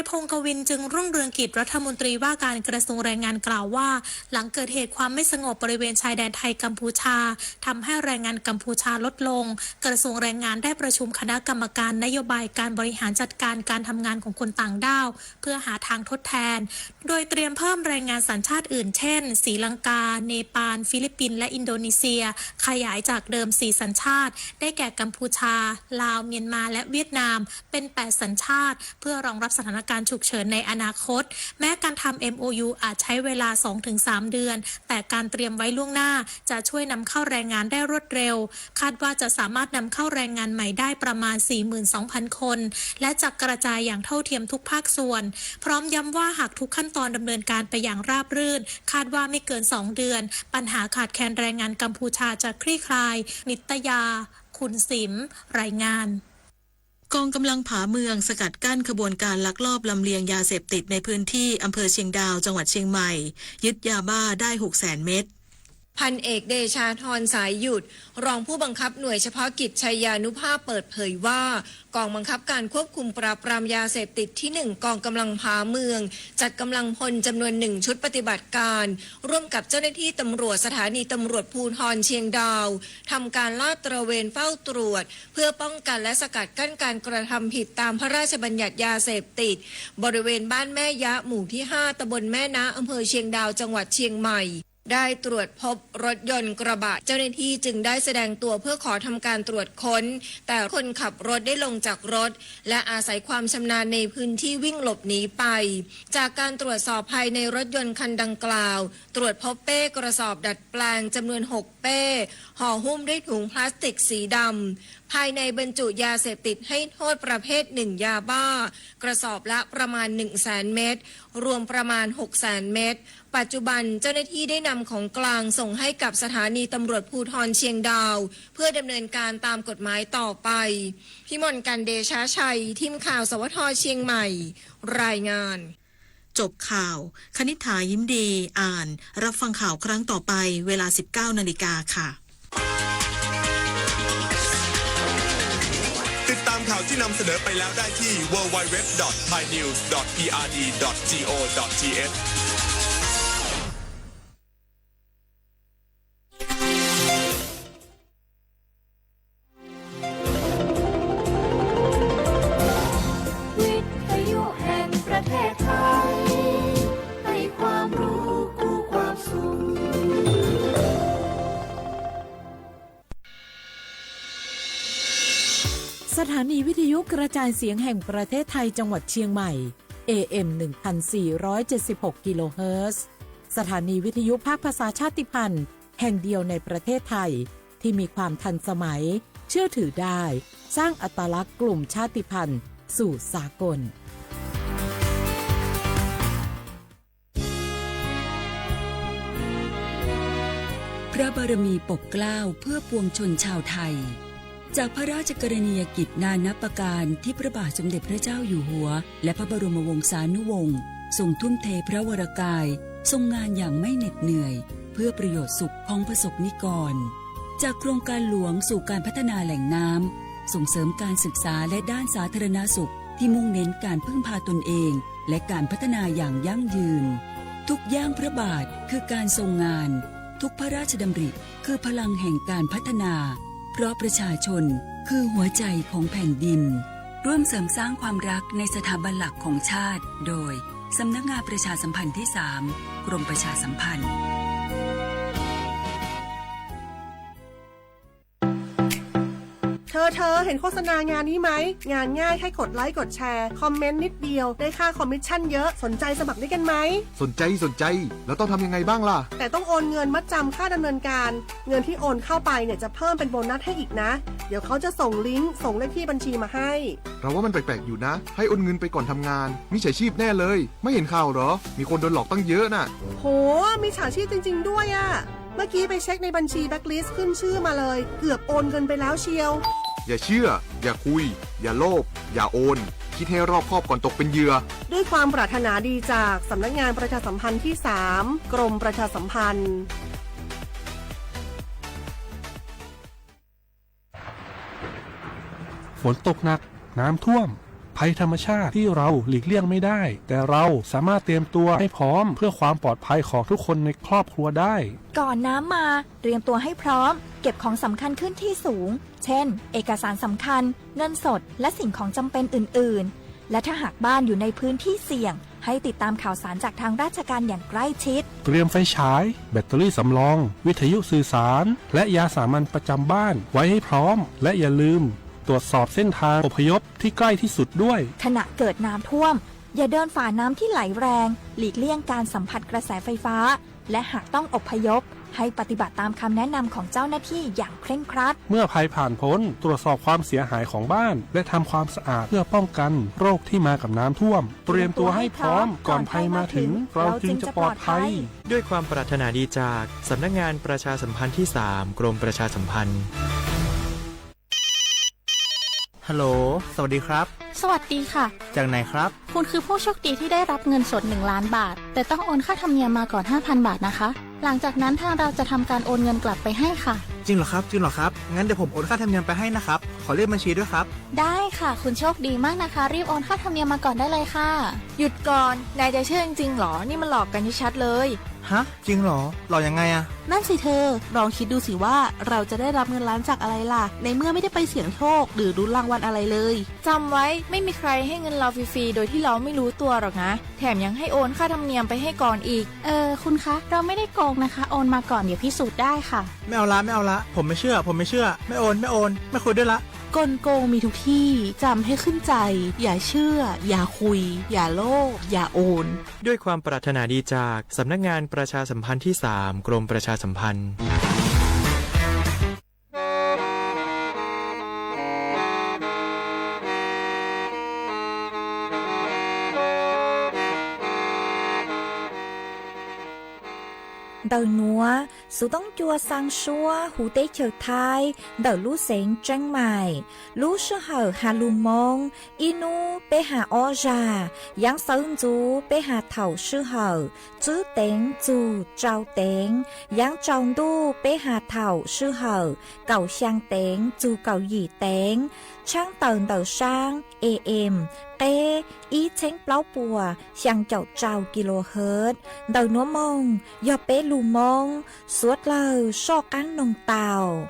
พงศ์กวินจึงรุ่งเรืองกิจรัฐมนตรีว่าการกระทรวงแรงงานกล่าวว่าหลังเกิดเหตุความไม่สงบบริเวณชายแดนไทยกัมพูชาทำให้แรงงานกัมพูชาลดลงกระทรวงแรงงานได้ประชุมคณะกรรมการนโยบายการบริหารจัดการการทำงานของคนต่างด้าวเพื่อหาทางทดแทนโดยเตรียมเพิ่มแรงงานสัญชาติอื่นเช่นศรีลังกาเนปาลฟิลิปปินส์และอินโดนีเซียขยายจากเดิม4สัญชาติได้แก่กัมพูชาลาวเมียนมาและเวียดนามเป็น8สัญชาติเพื่อรองรับสถานการณ์ฉุกเฉินในอนาคตแม้การทำ MOU อาจใช้เวลา 2-3 เดือนแต่การเตรียมไว้ล่วงหน้าจะช่วยนำเข้าแรงงานได้รวดเร็วคาดว่าจะสามารถนำเข้าแรงงานใหม่ได้ประมาณ 42,000 คนและจะกระจายอย่างเท่าเทียมทุกภาคส่วนพร้อมย้ำว่าหากทุกขั้นตอนดำเนินการไปอย่างราบรื่นคาดว่าไม่เกิน2เดือนปัญหาขาดแคลนแรงงานกัมพูชาจะคลี่คลายนิตยาคุณสิมรายงานกองกำลังผาเมืองสกัดกั้นขบวนการลักลอบลำเลียงยาเสพติดในพื้นที่อำเภอเชียงดาวจังหวัดเชียงใหม่ยึดยาบ้าได้ 600,000 เม็ดพันเอกเดชาธรสายหยุดรองผู้บังคับหน่วยเฉพาะกิจชัยยานุภาพเปิดเผยว่ากองบังคับการควบคุมปราบปรามยาเสพติดที่1กองกำลังผาเมืองจัดกำลังพลจำนวน1ชุดปฏิบัติการร่วมกับเจ้าหน้าที่ตำรวจสถานีตำรวจภูธรเชียงดาวทำการลาดตระเวนเฝ้าตรวจเพื่อป้องกันและสกัดกั้นการกระทำผิดตามพระราชบัญญัติยาเสพติดบริเวณบ้านแม่ยะหมู่ที่5ตำบลแม่นะอำเภอเชียงดาวจังหวัดเชียงใหม่ได้ตรวจพบรถยนต์กระบะเจ้าหน้าที่จึงได้แสดงตัวเพื่อขอทำการตรวจค้นแต่คนขับรถได้ลงจากรถและอาศัยความชำนาญในพื้นที่วิ่งหลบหนีไปจากการตรวจสอบภายในรถยนต์คันดังกล่าวตรวจพบเป้กระสอบดัดแปลงจำนวน6เป้ห่อหุ้มด้วยถุงพลาสติกสีดำภายในบรรจุยาเสพติดให้โทษประเภท1ยาบ้ากระสอบละประมาณ 100,000 เม็ดรวมประมาณ 600,000 เม็ดปัจจุบันเจ้าหน้าที่ได้นำของกลางส่งให้กับสถานีตำรวจภูธรเชียงดาวเพื่อดำเนินการตามกฎหมายต่อไปพิมลกันเดชาชัยทีมข่าวสวทเชียงใหม่รายงานจบข่าวคณิษฐายิ้มดีอ่านรับฟังข่าวครั้งต่อไปเวลา 19 นาฬิกาค่ะติดตามข่าวที่นำเสนอไปแล้วได้ที่ www.thainews.prd.go.thสถานีวิทยุกระจายเสียงแห่งประเทศไทยจังหวัดเชียงใหม่ AM 1476 กิโลเฮิรตซ์สถานีวิทยุภาคภาษาชาติพันธุ์แห่งเดียวในประเทศไทยที่มีความทันสมัยเชื่อถือได้สร้างอัตลักษณ์กลุ่มชาติพันธุ์สู่สากลพระบารมีปกเกล้าเพื่อปวงชนชาวไทยจากพระราชกรณียกิจนานับประการที่พระบาทสมเด็จพระเจ้าอยู่หัวและพระบรมวงศานุวงศ์ทรงทุ่มเทพระวรกายทรงงานอย่างไม่เหน็ดเหนื่อยเพื่อประโยชน์สุขของประสบนิกรจากโครงการหลวงสู่การพัฒนาแหล่งน้ำส่งเสริมการศึกษาและด้านสาธารณสุขที่มุ่งเน้นการพึ่งพาตนเองและการพัฒนาอย่างยั่งยืนทุกย่างพระบาทคือการทรงงานทุกพระราชดำริคือพลังแห่งการพัฒนาเพราะประชาชนคือหัวใจของแผ่นดินร่วมเสริมสร้างความรักในสถาบันหลักของชาติโดยสำนักงานประชาสัมพันธ์ที่ 3 กรมประชาสัมพันธ์เธอเห็นโฆษณางานนี้ไหมงานง่ายแค่กดไลค์กดแชร์คอมเมนต์นิดเดียวได้ค่าคอมมิชชั่นเยอะสนใจสมัครด้วยกันไหมสนใจแล้วต้องทำยังไงบ้างล่ะแต่ต้องโอนเงินมัดจำค่าดำเนินการเงินที่โอนเข้าไปเนี่ยจะเพิ่มเป็นโบนัสให้อีกนะเดี๋ยวเขาจะส่งลิงก์ส่งเลขที่บัญชีมาให้เราว่ามันแปลกๆอยู่นะให้โอนเงินไปก่อนทำงานมิจฉาชีพแน่เลยไม่เห็นข่าวเหรอมีคนโดนหลอกตั้งเยอะน่ะโหมิจฉาชีพจริงๆด้วยอะเมื่อกี้ไปเช็คในบัญชีแบ็คลิสต์ขึ้นชื่อมาเลยเกือบโอนเงินไปแล้วเชียวอย่าเชื่ออย่าคุยอย่าโลภอย่าโอนคิดให้รอบคอบก่อนตกเป็นเหยื่อด้วยความปรารถนาดีจากสำนักงานประชาสัมพันธ์ที่ 3 กรมประชาสัมพันธ์ฝนตกหนักน้ำท่วม ภัยธรรมชาติที่เราหลีกเลี่ยงไม่ได้แต่เราสามารถเตรียมตัวให้พร้อมเพื่อความปลอดภัยของทุกคนในครอบครัวได้ก่อนน้ำมาเตรียมตัวให้พร้อมเก็บของสำคัญขึ้นที่สูงเช่นเอกสารสำคัญเงินสดและสิ่งของจำเป็นอื่นๆและถ้าหากบ้านอยู่ในพื้นที่เสี่ยงให้ติดตามข่าวสารจากทางราชการอย่างใกล้ชิดเตรียมไฟฉายแบตเตอรี่สำรองวิทยุสื่อสารและยาสามัญประจำบ้านไว้ให้พร้อมและอย่าลืมตรวจสอบเส้นทางอพยพที่ใกล้ที่สุดด้วยขณะเกิดน้ำท่วมอย่าเดินฝ่าน้ำที่ไหลแรงหลีกเลี่ยงการสัมผัสกระแสไฟฟ้าและหากต้องอพยพให้ปฏิบัติตามคำแนะนำของเจ้าหน้าที่อย่างเคร่งครัดเมื่อภัยผ่านพ้นตรวจสอบความเสียหายของบ้านและทำความสะอาดเพื่อป้องกันโรคที่มากับน้ำท่วมเตรียมตัวให้พร้อมก่อนภัยมาถึงเราจึงจะปลอดภัยด้วยความปรารถนาดีจากสำนักงานประชาสัมพันธ์ที่ 3 กรมประชาสัมพันธ์ฮัลโหลสวัสดีครับสวัสดีค่ะจากไหนครับคุณคือผู้โชคดีที่ได้รับเงินสด1 ล้านบาทแต่ต้องโอนค่าธรรมเนียมมาก่อน 5,000 บาทนะคะหลังจากนั้นทางเราจะทำการโอนเงินกลับไปให้ค่ะจริงเหรอครับงั้นเดี๋ยวผมโอนค่าธรรมเนียมไปให้นะครับขอเลขบัญชีด้วยครับได้ค่ะคุณโชคดีมากนะคะรีบโอนค่าธรรมเนียมมาก่อนได้เลยค่ะหยุดก่อนนายจะเชื่อจริงๆหรอนี่มันหลอกกันชัดเลยฮะจริงเหรอหลอกยังไงอะนั่นสิเธอลองคิดดูสิว่าเราจะได้รับเงินล้านจากอะไรล่ะในเมื่อไม่ได้ไปเสี่ยงโชคหรือลุ้นรางวัลอะไรเลยจำไว้ไม่มีใครให้เงินเราฟรีๆโดยที่เราไม่รู้ตัวหรอกนะแถมยังให้โอนค่าธรรมเนียมไปให้ก่อนอีกคุณคะเราไม่ได้โกงนะคะโอนมาก่อนเดี๋ยวพิสูจน์ได้ค่ะไม่เอาละผมไม่เชื่อไม่โอนไม่คุยด้วยละกลโกงมีทุกที่จำให้ขึ้นใจอย่าเชื่ออย่าคุยอย่าโลภอย่าโอนด้วยความปรารถนาดีจากสำนักงานประชาสัมพันธ์ที่ 3 กรมประชาสัมพันธ์đầu núa số tông chua sang xua hú tế chờ thai đầu lú sén trăng mài lú sư hở hà lù mông inu bê hà o già giáng sơn chú bê hà thảo sư hở chữ tên chú trao tên giáng tròn đu bê hà thảo sư hở cầu sang tên chú cầu gì tên trang tờn đầu sang AM tê ý chén pláu bùa sang chậu trào kHz đầu núa mông do bê lù mông suốt lờ so cán nông tàu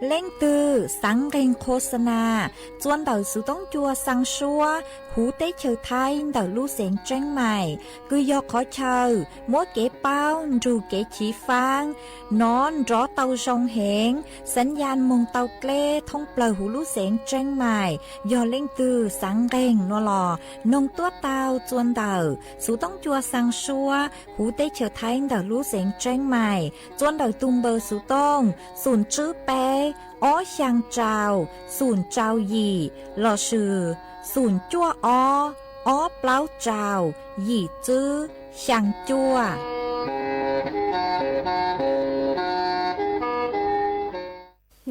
lên từ sáng ghen khô sana chuan đầu số tông chua sang xua hú tế chờ thay đầu lu sen tranh mày cứ do khó chờ mỗi kế bao dù kế chỉ phang nón rõ tàu sông hẹnสัญญาณมงเตาเกล้ท่องเปล่าหูลูเสียงแจ้งใหม่ยอเล่งตือสังแรงนัวหล่อนงตัวเตาจวนเดาสูต้องจัวสังชัวหูได้เฉอไทยเดาลูเสียงแจ้งใหม่จวนเดาตุงเบอร์สูต้องศูนย์จื้อแปอ้อช่างเจ้าศูนย์เจ้าหยี่หล่อชื่อศูนย์จั่วอ้อเปล่าเจ้าหยี่จื้อช่างจั่ว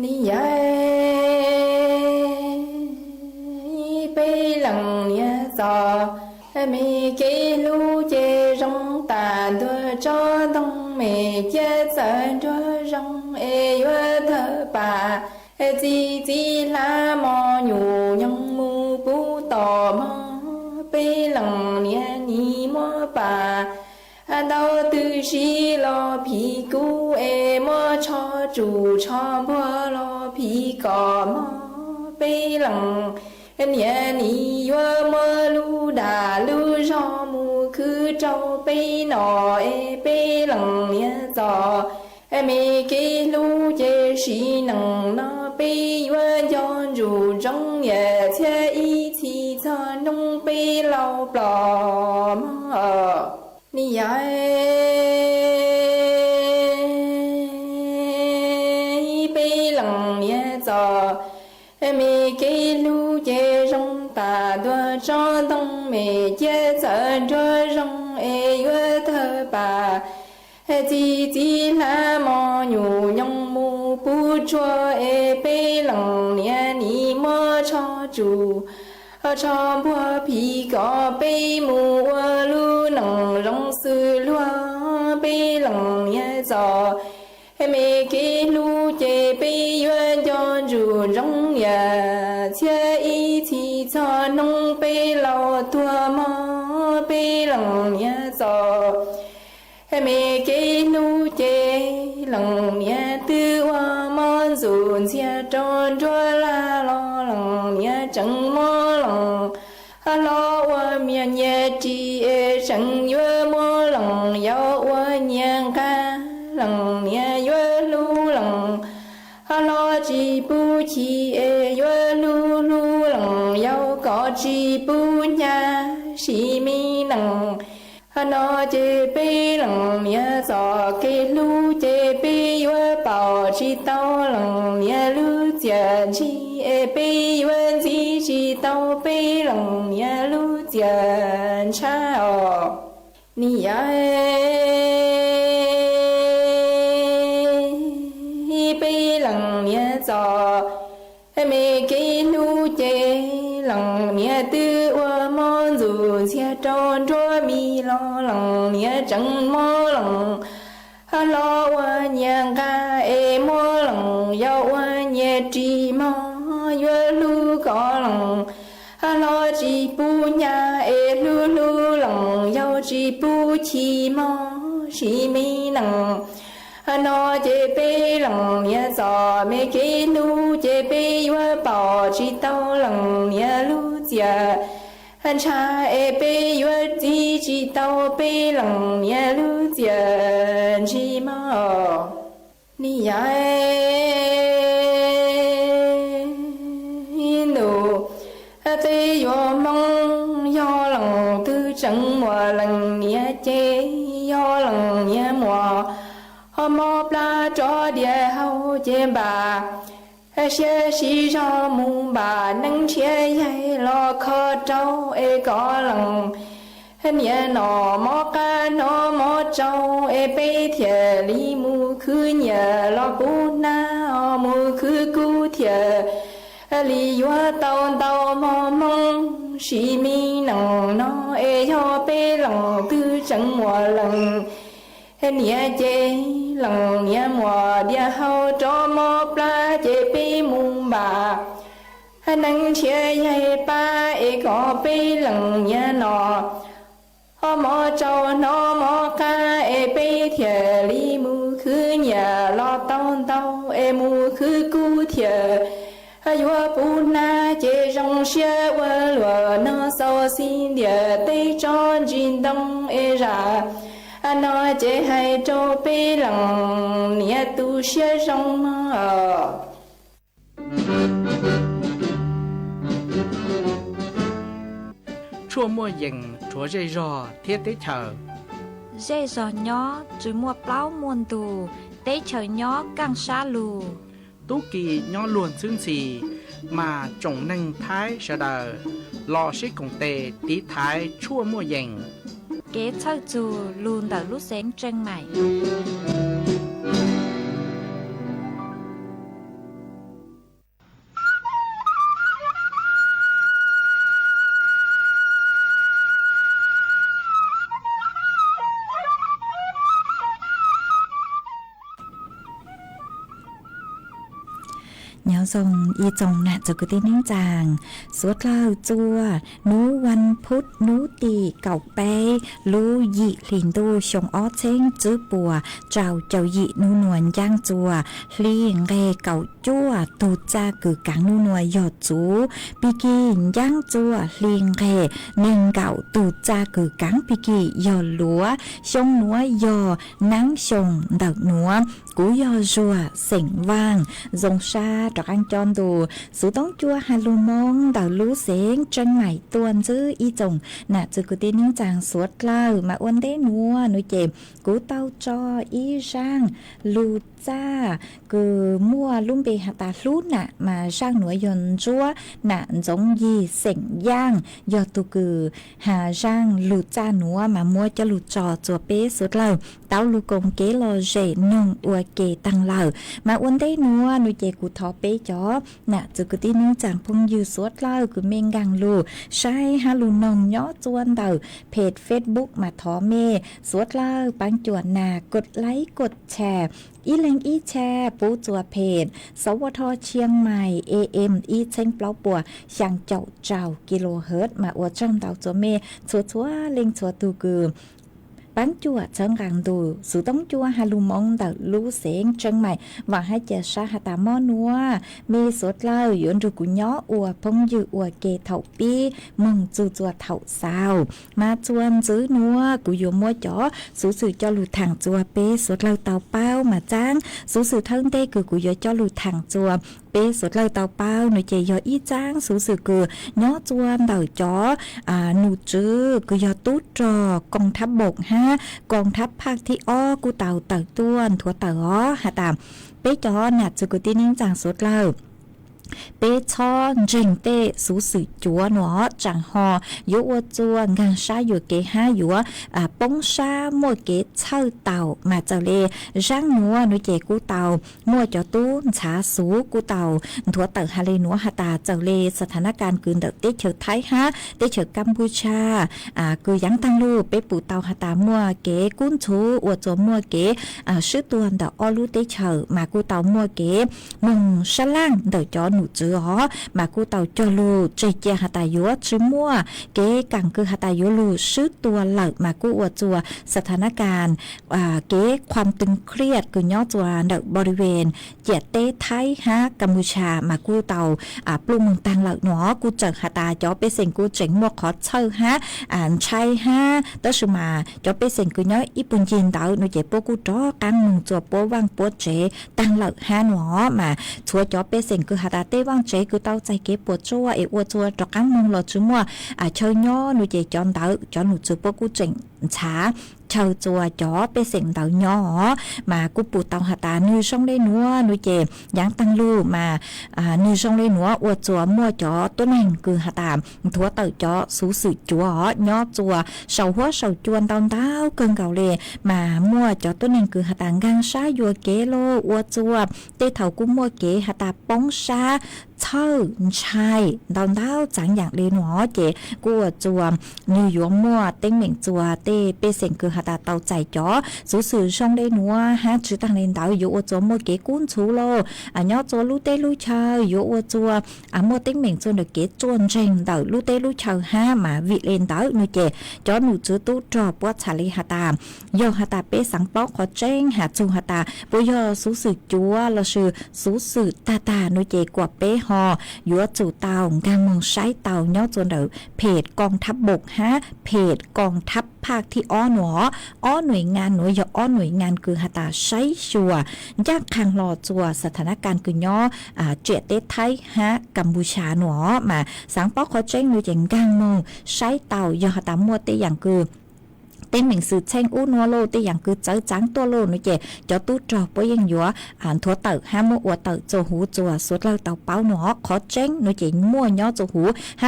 นี่ยายไปหลังเนี่ยจอไม่เกลูเจรงตาดัวจอต้องไม่เจอดัวรงเอวเธอป่าจีจีลามออยู่ยังมูปูต่อมอไปหลังเนี่ยนี่มอป่าđầu tư xí lo phi cú e mơ cho chủ cho bơ lo phi cò mơ bê lằng nhẹ ni yo mơ lu đà lu cho mu cứ trâu bê nọ e bê lằng nhẹ giò mẹ kê lu chê xí nằng nó bê yo cho chủ trong nhẹ che y chi cho nông bê lâu bò mơนี่ยายไปหลังเนี่ยจอไม่เกลูเจรงตาดัวจอต้องไม่เจอดัวรงเอวเธอป่าจีจีลามออยู่ยังมูปูชัวเอไปหลังเนี่ยนี่มอชอจูชอบัวผีก็ไปมัวลูหนังร loa bê lòng nhé gió mê kê lu chê bê yuan cho rù rong ya chia y chi cho nông bê lao tua mò bê lòng nhé gió mê kê lu chê lòng nhé tư hoa mò dùn chia tròn chua la lo lòng nhé chẳng mò lòng lo wa mian ye chi e sang yue mo lòng yao wa nhang ca lòng ye yue lu lòng lo chi bu chi e yue lu lu lòng yao có chi bu nha si mi lòng nó chê bê lòng ye gió kê lu chê bê yue bảo chi tao lòng ye lu jian chi e bê yue chi chi tao bê lòng ye lu jian cha o ni ya e bê lòng ye gió mê kê lu chê lòng ye tư wa mon dù chia tròn chua mi lo lòng ye chẳng mo lòng lo wa nhang ca e mo lòng yao wa nhẹ chi mo yue lu có lòng lo chi bu nha e lu lu lòng yao chi bu chi mo chi mi lòng nó chê bê lòng ye gió mê kê lu chê bê yue bảo chi tao lòng ye lu jia cha e bê yue chi chi tao bê lòng ye lu jia chi ma ni ya nu tê yo mong yo lòng tư chẳng mùa lần ye chê yo lòng ye mùa mò pla cho địa hậu trên bà xe xí cho mùng bà nâng xe dây lo khó trâu e có lòng nhẹ nọ mò ca nọ mò trâu e bê thiệt lý mù khứ nhẹ lo bù na mù khứ cú thiệt lý hoa tàu tàu mò mong xí mi nằng nó e cho bê lòng tư chẳng mùa lần nhẹ chê lòng nhẹ mùa địa hậu cho mò pla chê bê mùng bà nâng chia dây ba e có bê lòng nhẹ nọ mò trâu nó mò ca e bê thiệt lý mù khứ nhà lo tao tao e mù khứ cú thiệt yua bu na chê rong xe wa lùa nó sao xin địa tây tròn jin đông e ra nó chê hay cho bê lòng nhẹ tu xe rong mơ chua mua dừng chua dây rò thiết tế chờ dây giò nhó chuối mua plau muôn tù tế chờ nhó căng xa lù tú kỳ nhó luồn xương xì mà trồng nâng thái sợ đờ lò xí cùng tề tí thái chua mua dừng kế thơ chù lùn đỡ lúc sáng chân mày nhớ dòng y dòng nạ cho cứ tên những chàng suốt lao chua nú văn phút nú tì cậu bé lú dị lìn đô sống ó chênh chữ bùa trào chào dị nú nuồn giang chùa liền nghe cậu chua tù cha cử cáng nú nuồn giọt chú bì kỳ giang chùa liền nghe nên cậu tù cha cử cáng bì kỳ giọt lúa sống núa giò nắng sống đợt núa cú giò rùa sỉnh vàng dòng xa trọc ăn tròn đồ số tống chua hà lù mong đào lú xén chân mày tuôn chứ y chồng nà chứ cứ tên những chàng suốt lao mà uốn đế nua nuôi chèm cú tao cho y sang lù cha cứ mua lùm bề hạt tà lú nà mà sang nuôi dồn chúa nà giống gì sỉnh giang do tu cứ hà sang lù cha nua mà mua cho lù trò chùa bế suốt lao tao lù công kế lo rể nung ua kề tăng lao mà uốn đế nua nuôi chè cú thọ bế ป้จอน่ะจะกตีนึงจางพงอยู่สวดเล่าคือเมงกังลูใช้ฮาลูนองย่อจวนเต่าเพจ Facebook มาทอเมสวดเล่าปังจวนนากดไลค์กดแชร์อีแรงอีแชร์ปูจัวเพจสวทเชียงใหม่ AM อีเชงเปล่าปัวช่างเจ้ากิโลเฮิรตซ์มาอวดจ้องเต่าจัวเมชัวเล็งชัวตูกือปังจัวเชิงกังดูสูต้องจัวฮาลูมองเต่าลูเสียงเชียงใหม่ว่าให้เจชาหาตามอนัวมีสดเล่าหยวนรูกุญย้ออัวพงยืออัวเกเถาปีมึงจูจัวเถาสาวมาจวนซื้อนัวกูอยู่มัวจ๋อสูสื่อจอลูถังจัวเป้สดเล่าเต่าเป้ามาจ้างสูสื่อทั้งเต้คือกูอยู่จอลูถังจัวเป้สดเล่าเต่าเป้าหนูเจยออีจ้างสูสื่อคือย้อจวนเต่าจ๋อหนูจื้อกูยอตู้จอกองทัพบกกองทัพภาคที่อ้อกูเต่าต้วนถั่วเต่าอ้อหาตามเป้จอหนัดจุกุตินิ่งจางสดเล่าเป้ช่อนเจิงเต้สูสื่อจัวหนอจังหอยุวจวนงานชาอยู่เกห้าอยู่ป้งชามัวเกเช่าเต่ามาเจ้าเลร่างนัวนุเจกูเต่ามัวจอตู้ชาสูกูเต่าถั่วเต่าฮาเลนัวหาตาเจ้าเลสถานการณ์กืนเดเตเฉอไทยเตเฉอกัมพูชาคือยังตั้งรูปเป้ปูเต่าหาตามัวเกกุ้นชูอวดจวมัวเกชื่อตัวเดอลูเตเฉอมากูเต่ามัวเกมึงชะล่างเดจอหนูจื้อมากูเต่าจอลูเจเจหาตายัวชื่อมัวเกกังคือหาตายัวลูชื่อตัวเหล่ามากูอวดจัวสถานการณ์เกความตึงเครียดคือย่อจัวเดบริเวณเจียเต้ไทยกัมพูชามากูเต่าปลุงมึงตังเหล่าหนอกูเจอหาตาจอเปเซงกูเจ๋งมัวขอเช่าใช่ต้นมาจอเปเซงกูย่อญี่ปุ่นจีนเต่าหนูเจ็บปวกูจ้อกังมึงจัวปววังปวเจตังเหล่าหนอมาชัวจอเปเซงคือหาตาเต้ว่างเจคือเต้าใจเก็บปวดจัวอวดจัวตระกังมึงหลอดจัวมัวเชยย่อหนูเจจอนเต่าจอนหนูจัวปวกูเจ๋งช้าเชาจัวจ๋อไปเสียงเต่าย่อมากูปูเต่าหาตานือช่องได้นัวนุเจยังตั้งลูมานือช่องได้นัวอวดจัวมัวจ๋อตัวหนึ่งคือหาตามถั่วเต่าจ๋อสูสื่อจัวย่อจัวเสาหัวเสาจวนเต่าเกินเก่าเลยมามัวจ๋อตัวหนึ่งคือหาตากังชายัวเกโลอวดจัวเตเถากูมัวเกหาตาป้องชาเช่าชายเต่าจังอย่างเลยหนอเจกูอวดจัวนือยัวมัวเต็งเหม่งจัวเตไปเสียงคือหาตาเต่าใจจ๋อสูสื่อช่องได้หนัวชื่อตั้งเลนเต่าอยู่อวดจัวมัวเกกุ้นชูโลย่อจัวลูเตลูชาอยู่อวดจัวมัวเต็งเหม่งจัวเด็กเกจวนเจงเต่าลูเตลูชามาวิเลนเต่าหนูเจจ๋อหนูจื้อตู้จอบวัดชาลีหาตามย่อหาตาเป้สังปอกขอเจงหาจูหาตาปุยอสูสื่อจัวละชื่อสูสื่อตาหนูเจกว่าเป้หอยัวจู่เต่ากางมองใช้เต่าย่อจนเดอเพจกองทัพบกเพจกองทัพภาคที่อ้อหนอหน่วยงานหน่วยย่อหน่วยงานคือหาตาใช้ชัวยากคังรอจัวสถานการณ์คือย่อเจเตไทยกัมพูชาหนอมาสังปอกขอเจ้งหน่วยเจงกางมองใช้เต่าย่อหาตามัวเตอย่างคือเต้นหมิงสือเช่งอู้นัวโลเตอย่างคือเจ้าจังตัวโลนุเจจอตู้จอปยังยัวถั่วเต่ามัวอวดเต่าโจหูจัวสุดเราเต่าเป้าหนอขอเจ้งนุเจมัวย่อโจหู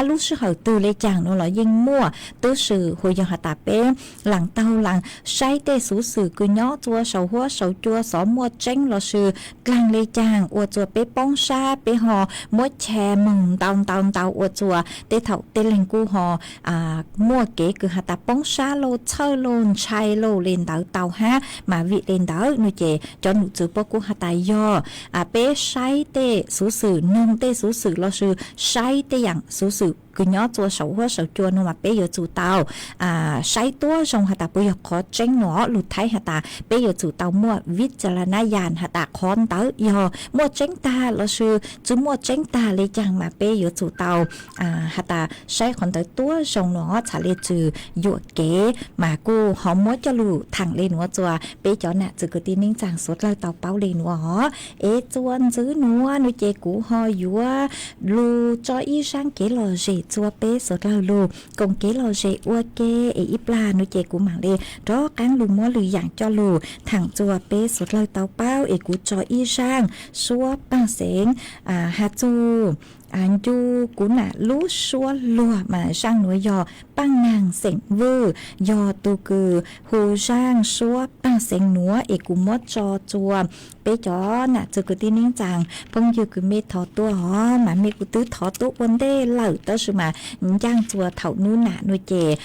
ลูกชื่อเหอตือเลยจางนัวหล่อยิงมัวตื้อสื่อหัวยหาตาเป้หลังเต่าหลังใช้เตสูสื่อคือย่อจัวเสาหัวเสาจัวสอมัวเจ้งหล่อสื่อกลางเลยจางอวดจัวเป้ป้องชาเป้หอมัวแชมึงเต่าอวดจัวเตเถ่าเตเลงกูหอมัวเก๋คือหาตาป้องชาโลเชโลนชัยโลเลนเต่ามาวิเลนเต่าหนูเจจอนหนูจือปกูหาตายย่อเป้ใช้เตสูสื่อนงเตสูสื่อเราชื่อใช้เตอย่างสูสื่อคือย้อตัวเสาหัวเสาจวนมาเป้ยจู่เต่าใช้ตัวทรงหาตาปุยขอเจ้งหนอหลุดไทยหาตาเป้ยจู่เต่ามัววิจารณญาณหาตาคอนเต่ายอมัวเจ้งตาเราชื่อจุมัวเจ้งตาเลยจังมาเป้ยจู่เต่าหาตาใช้คนเต่าตัวทรงหนอชาเลจือหยวกเก๋มากูหอมมัวจะลู่ทางเลนัวจัวเป้จอน่ะจือกตีนิ่งจางสดเราเต่าเป้าเลนัวจวนซื้อนัวนุเจกูหอยัวลูจออีช่างเก๋หล่อเจจัวเป้สดเราลูกงเก๋หล่อเจอัวเก๋อีปลานุเจกูหมังเลรอกังลูมัวหรืออย่างจอลูถังจัวเป้สดเราเต่าเป้ากูจออีช่างซัวปังเสงฮาจู du cú nà lú xua lùa mà sang núi yò băng nàng sẻng vư yò tu cừ hồ sang xua băng sẻng núa ê cú mót cho chùa bé chó nà chừ cú tin nín chàng phong dư cú mê thọ tua hó mà mê cú tứ thọ tua vấn đề lở tớ sư mà giang chùa thảo núi nà núi chè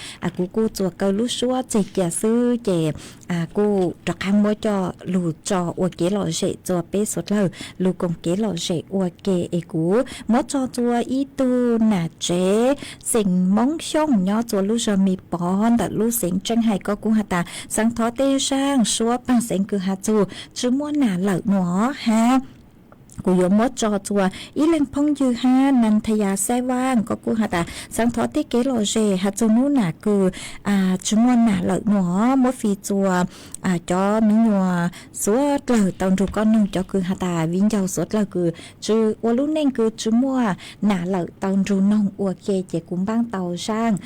cú chùa câu lú xua chè chè sư chè cú trọc hàng mô cho lù cho ua kế lọ rệ chùa bé sốt lờ lù công kế lọ rệ ua kê ê cú mót cho chùa ý tu nà chế sình mong xông nhỏ chùa lú rơ mì bón đã lú sình tranh hay có cú hà ta sáng thó tê sang xua bằng sình cư hà chùa chứ mua nà lợ nó ha cú yếu mót cho chùa ý lên phong dư ha năn thầy xe vang có cú hà ta sáng thó tê kế lò rề hà chùa nú nà cư chứ mua nà lợ nó mót phi chùa cho mình nhùa số lợ tàu rù con nông cho cư hà ta viên dầu số lợ cư chứ ua lú nên cư chứ mua nà lợ tàu rù nông ua kê chế cũng băng tàu sang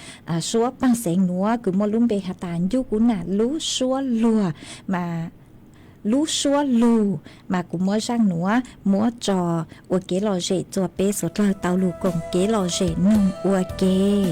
số băng sẻng núa cư mua lún bê hà ta dư cú nà lú xua lùa mà lú xua lù mà cũng mới sang nữa múa trò ua kế lò rễ chùa bê số lợ tàu lù cùng kế lò rễ nông ua kê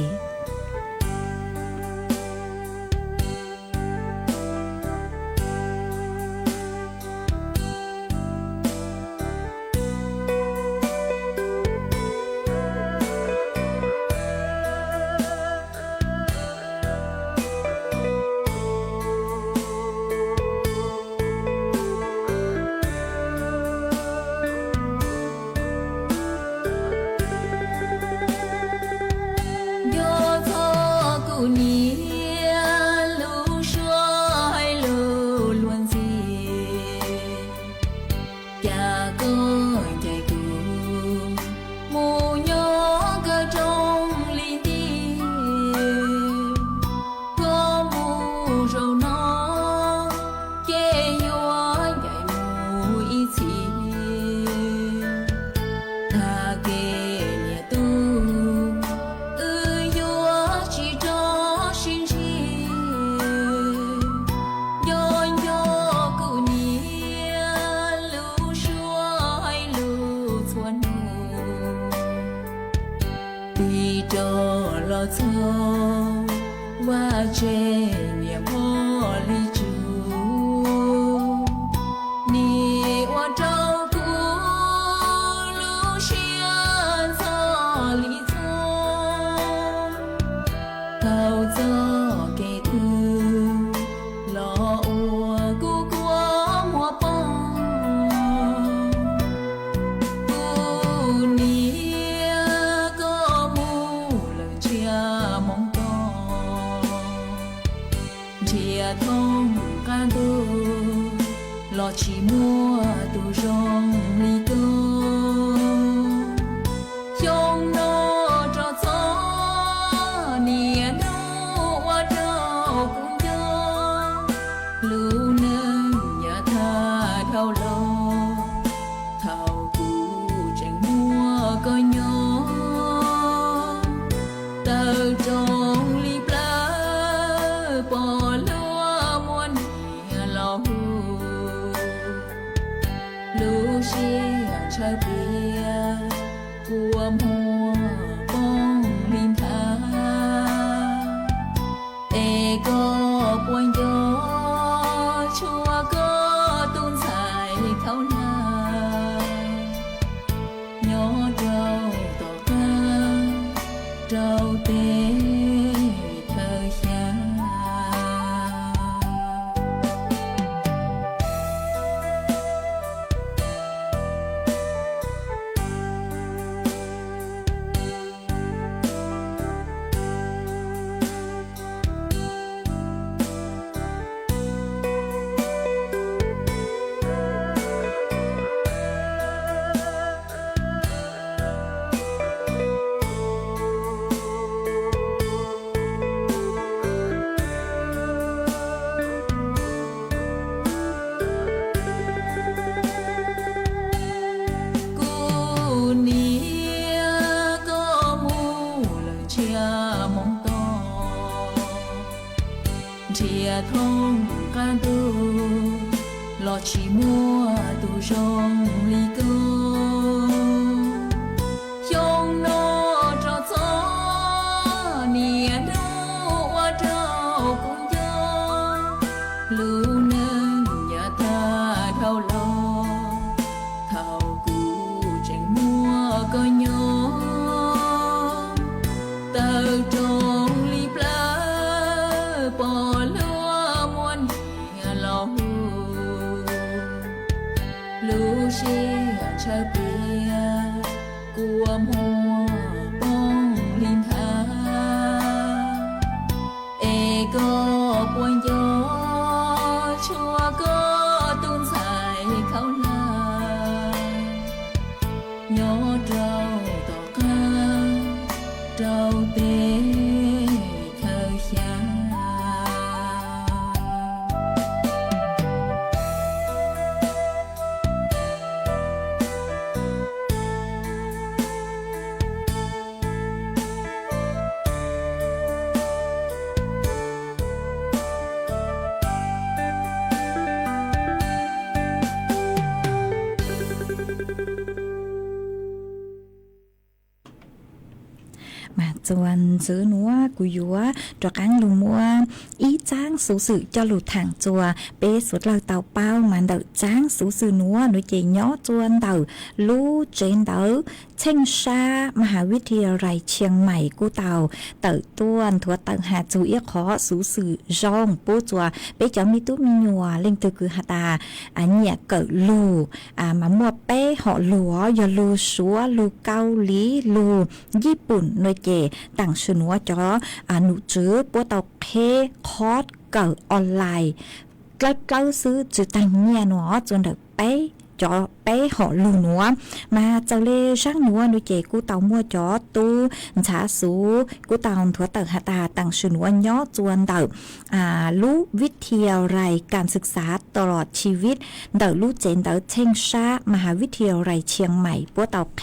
thông can tu lo chỉ mua tu rong ly câu 些差别，过莫帮领他，一个半夜，ชั่วก็ตุนใส่เขาลาย้อเราต่อกันเราเตะเธอยาmà chuan giữ núa cú yúa cho cán lù mua ý trang số sự cho lù thẳng chùa bê suốt lời tàu bao mà đợi trang số sự núa nói chỉ nhỏ chuan đầu lú trên đầu Thanh Sa Mahavidyalay Chiang Mai của tàu tự tuần thuộc tầng hạ chủ yếu khó số sự rong bố chùa bế cho mi tú mi nhùa lên từ cứ hạ tà nhà cỡ lù mà mua bé họ lúa do lù súa lù cao lý lùญี่ปุ่นnói chè tặng sự núa cho nụ chứa bố tàu khê khót cỡ online câu sư chữ tặng nhà nó cho được bé cho bé họ lù núa mà cháu lê rác núa nuôi trẻ của tàu mua chó tu trả số của tàu thuộc tàu hạ tà tặng sự núa nhó chuan tàu lúวิทยาลัยการศึกษาตลอดชีวิตเดาลู่เจนเดาเชงชามหาวิทยาลัยเชียงใหม่ปัวเตาเพ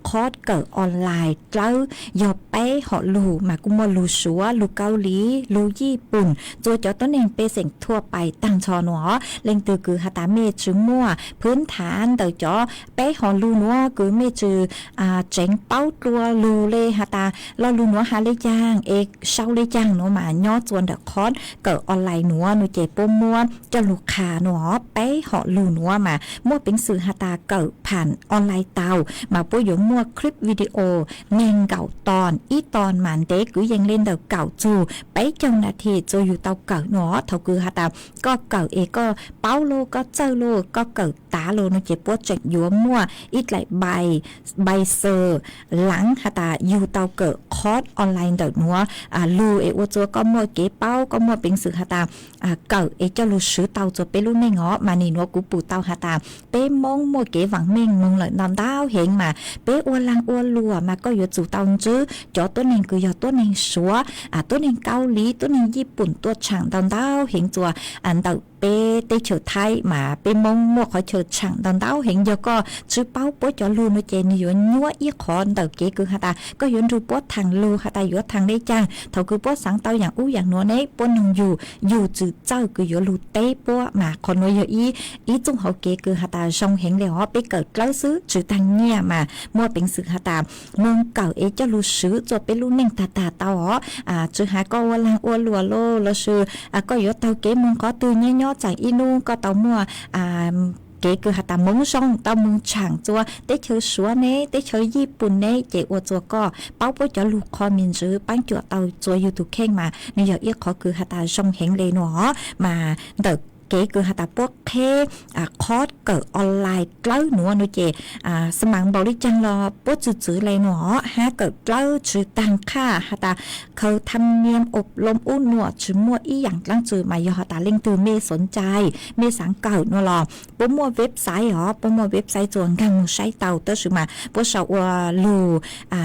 คอร์สเกิดออนไลน์แล้วยอเป้họ lù mà cũng mua lù súa lùเกาหลีลูญี่ปุ่นตัวเจ้าต้นเองเปเสียงทั่วไปตั้งชอหนอเล่งตือคือหาตาเมจื้อมั่วพื้นฐานเดาเจ้าเป้họ lùนัวคือเมจื้อเจ๋งเป้าตัวลูเลหาตาเราลูนัวหาเลยจ้างเอกเช่าเลยจ้างหนูมาย่อจวนเดาคอร์สเกิดออนไลน์หนูหนูเจ็บปวดมัวจะลูกค้าหนูเป้họ lùนัวมามั่วเป็นสื่อหาตาเกิดผ่านออนไลน์เตามาปุ้ยมั่วคลิปวิดีโอเงงเก่าตอนอีตอนมันเด็กคือยังเล่นเดาเก่าจูไปเจ้าหน้าที่จะอยู่เตาเก่าหนอเท่าคือหาตาก็เก่าเอก็เป้าโลก็เจ้าโลก็เกิดตาโลนเจ็บปวดจัดยัวมั่วอีหลายใบเซอร์หลังหาตาอยู่เตาเกิดคอร์สออนไลน์เดาหนัวลูเอวจัวก็มั่วเก๋เป้าก็มั่วเป็นสื่อหาตาเก่าเอเจ้าลูซื้อเตาจะไปรู้ไม่งอมานี่นัวกูปูเตาหาตาเป้มงมั่วเก๋หวังเม่งมงเลยนอนดาวเห็นมาเป้อ้วนลังอ้วนลัวมาก็อยู่จู่เตาจื้อจอตัวนึงคือยอตัวนึงสัวตัวนึงเกาหลีตัวนึงญี่ปุ่นตัวช่างดาวดาวเห็นจัวอันเตาเป้เตเฉยไทยมาเป้มงมั่วขอเฉยช่างดาวดาวเห็นยอก็ซื้อเป้าป้อจอลูนเจนี่อยู่นัวอีขอนเตาเก๋คือหาตาก็อยู่รูป้อทางลูหาตาอยู่ทางได้จ้างเท่าคือป้อสังเตาอย่างอู้อย่างนัวเน่ป้อนึงอยู่จื้อเจ้าคืออยู่ลูเต้ป้อมาคนน้อยอยู่อีจงเขาเก๋คือหาตาชงเห็นแล้วไปเกิดกล้าซื้อจื้อทางเนี่ยมามั่วเป็นสื่อหาตามงเก่าเอเจ้าลูซื้อจะเป็นลูเน่งตาเตาจื้อหาก็ว่าลังอ้วนลัวโลแล้วซื้อก็อยู่เตาเก๋มงก็ตื่นย่อจากอีนู่ก็เตามั่วเก๋คือหาตามงซ่องเตามงช่างจัวเตเชอสัวเน่เตเชอญี่ปุ่นเน่เจอจัวก็เป้าป้อจะลูกคอมินจื้อปั้นจัวเตาจัวอยู่ถูกเข่งมาในอย่างเอียขอคือหาตาชงเห็นเลยหนอมาเด็กเก๋คือหาตาพวกเคคอร์สเกิดออนไลน์กล้าหนูนุเจสมังบริจังรอป้อจื้อเลยหนอฮะเกิดกล้าจื้อตังค่าหาตาเขาทำเนียมอบรมอุ้นหนวดจื้อมั่วอีอย่างตั้งจื้อมายอหาตาเล่งตือเมสนใจเมสังเก่าหนอหรอป้อมั่วเว็บไซต์หรอป้อมั่วเว็บไซต์จวนกังใช้เตาเตอร์จื้อมาป้อสาวลู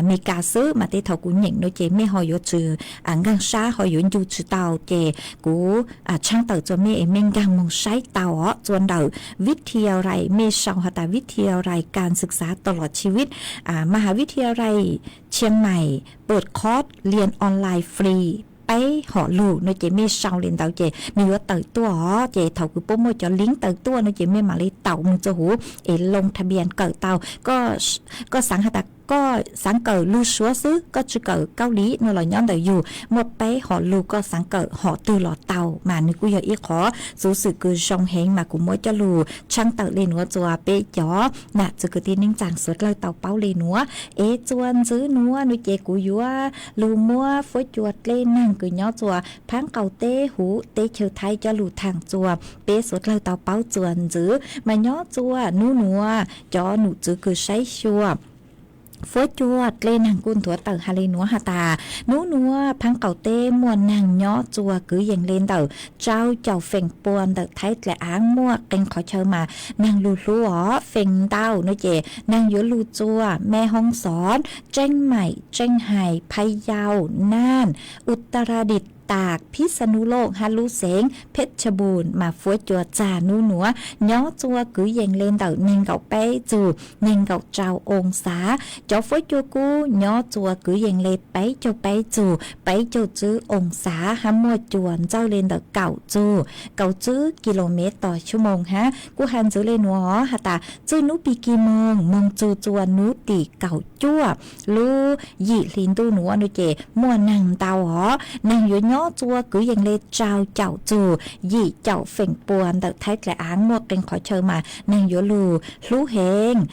มีกาซื้อมาเตเท่ากุญเหน่งนุเจไม่หอยจื้อกังช้าหอยยืนอยู่จื้อเตาเจกูช่างเตาจวนเมเมงกังมงใช้เตาจวนเดาวิทยาลัยเมชาวหตาวิทยาลัยการศึกษาตลอดชีวิตมหาวิทยาลัยเชียงใหม่เปิดคอร์สเรียนออนไลน์ฟรีไปหอลูกในเจไม่ชาวเรียนเตาเจมีว่าเตาตัวเจเท่าคือโปรโมทจะลิงก์เตาตัวในเจไม่มาเลยเตามึงจะหูลงทะเบียนเกิดเตาก็สังหตา ก็สังเกตลูชัวซื้อก็จะเกิดเกาหลีนอหลอย้อนเดอยู่หมดไปหอลูก็สังเกตหอตือหลอเตามานึกกูอย่าอีขอสู้สึกคือชงเฮงมากูมวยจะลูช่างเตเลนัวจัวเปจ๋อน่ะจะกตีนิ่งจางสดเลยเตาเป้าเลนัวจวนซื้อนัวนุเจกูยัวลูมัวฝอยจวดเล่นนั่งคือย้อจัวพังเก่าเต้หูเต้เชอไทยจะลูทางจัวเปสดเลยเตาเป้าจวนซื้อมาย้อจัวนัวจอหนูจื้อคือใช้ชัวฝอยจวดเล่นนางกุนถัวเต๋อฮาเลนัวฮาตานัวพังเก่าเต้มวนนางย้อจัวคืออย่างเล่นเต๋อเจ้าเจ้าเฟ่งปวนเต๋อไทยและอ้างมั่วเก่งขอเชิญมานางลูลูอ๋อเฟ่งเต้าเนเจนางยัวลูจัวแม่ห้องสอนเจ้งใหม่เจ้งไห่พะเยาน่านอุตรดิตถ์ตากพิษณุโลกฮาลูเสงเพชรบูรณ์มาฝวยจัวจานูหนัวย้อจัวกือเยงเล่นเต่านิงเก่าไปจูนิงเก่าเจ้าองศาจอฝวยจัวกูย้อจัวกือเยงเลไปเจ้าไปจูไปเจ้าจื้อองศาฮัมมัวจวนเจ้าเล่นเต่าเก่าจูเก่าจื้อกิโลเมตรต่อชั่วโมงฮะกูหันจื้อเล่นหัวฮะตาจื้อนุปีกี่โมงมงจูจวนนุตีเก่าจั่วลูหยีลินตู้หนัวนุเจมัวนังเตาหอนางอยู่ย้อจัวcứ dành lên trao chảo chù dị chảo phèn buồn tự thấy lại án một kênh khỏi chờ mà nàng yếu lú hẹn